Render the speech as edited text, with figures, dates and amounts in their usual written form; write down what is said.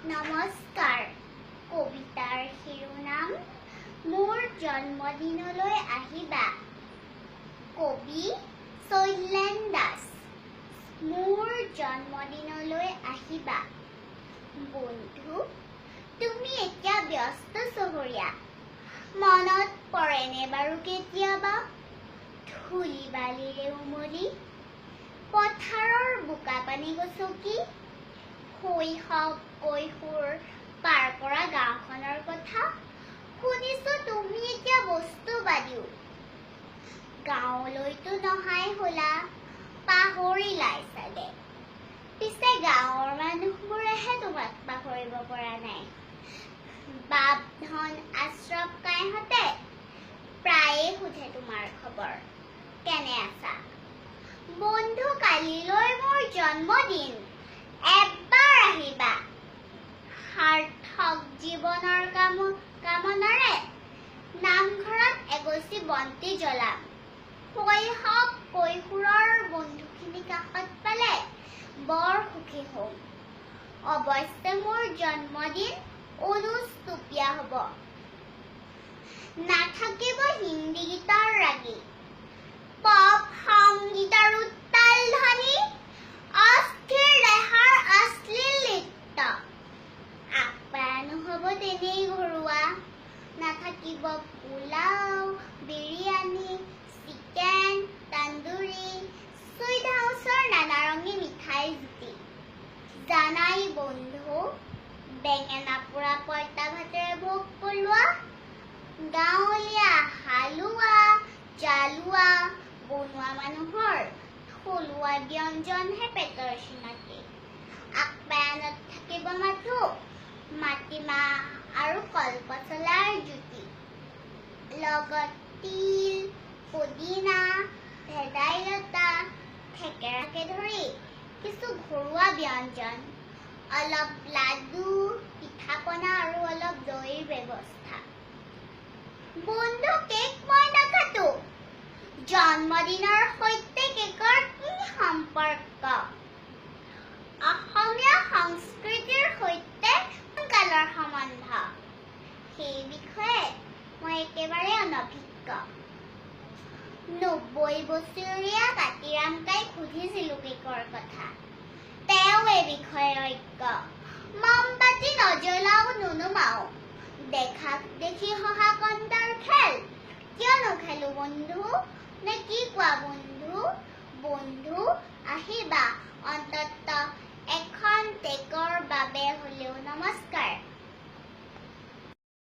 নমস্কাৰ কবিতাৰ শিৰোনাম মোৰ জন্মদিনলৈ আহিবা কবি শৈলেন দাস মোৰ জন্মদিনলৈ আহিবা বন্ধু তুমি এতিয়া ব্যস্ত চহৰীয়া মনত পৰেনে বাৰু কেতিয়াবা ধূলি বালিৰে উমলি পথাৰৰ বোকা পানী গছকি শৈশৱ কৈশোৰ পাৰ কৰা গাঁওখনৰ কথা শুনিছো তুমি এতিয়া বস্তুবাদীও গাঁৱলৈতো নহাই হলা পাহৰিলাই চাগে পিছে গাঁৱৰ মানুহবোৰেহে তোমাক পাহৰিব পৰা নাই বাপ ধন আশ্ৰফ কাইহঁতে প্ৰায়ে সোধে তোমাৰ খবৰ কেনে আছা বন্ধু কালিলৈ মোৰ জন্মদিন এবাৰ আহিবা সাৰ্থক জীৱনৰ কামনাৰে নামঘৰত এগছি বন্তি জ্বলাম শৈশৱ কৈশোৰৰ বন্ধুখিনি কাষত পালে বৰ সুখী হ'ম অৱশ্যে মোৰ জন্মদিন অনুষ্টুপীয়া হ'ব নাথাকিব হিন্দী গীতৰ ৰাগী পপ সংগীতৰ উত্তাল ধ্বনি অস্থিৰ ৰেহাৰ অশ্লীল নৃত্য আপ্যায়নো হ'ব তেনেই ঘৰুৱা নাথাকিব পোলাও বিৰিয়ানী চিকেন তন্দুৰী চুইট হাউচৰ নানা ৰঙী মিঠাই জুতি জানাই বন্ধু বেঙেনা পোৰা পঁইতা ভাতেৰে ভোগ পলোৱা গাঁৱলীয়া হালোৱা জালুৱা বনোৱা মানুহৰ থলুৱা ব্যঞ্জনহে পেটৰ চিনাকি আপ্যায়নত থাকিব মাথো মাটিমাহ আৰু কলপচলাৰ জুতি লগত তিল পুদিনা ভেদাইলতা থেকেৰাকে ধৰি কিছু ঘৰুৱা ব্যঞ্জন অলপ লাডু পিঠা পনা আৰু অলপ দৈৰ ব্যৱস্থা বন্ধু কেক মই নাকাটো জন্মদিনৰ সৈতে কেকৰ কি সম্পৰ্ক অসমীয়া সংস্কৃতিৰ সৈতে কালৰ সম্বন্ধ সেই বিষয়ে মই একেবাৰে অনভিজ্ঞ 90 বছৰীয়া কাতিৰাম কাইক সুধিছিলো কেকৰ কথা তেওঁ এই বিষয়ে অজ্ঞ মমবাতি নজ্বলাও নুনুমাও দেখাক দেখি হহাকন্দাৰ খেল কিয়নো খেলো বন্ধু নে কি কোৱা বন্ধু বন্ধু আহিবা অন্তত এখন কেকৰ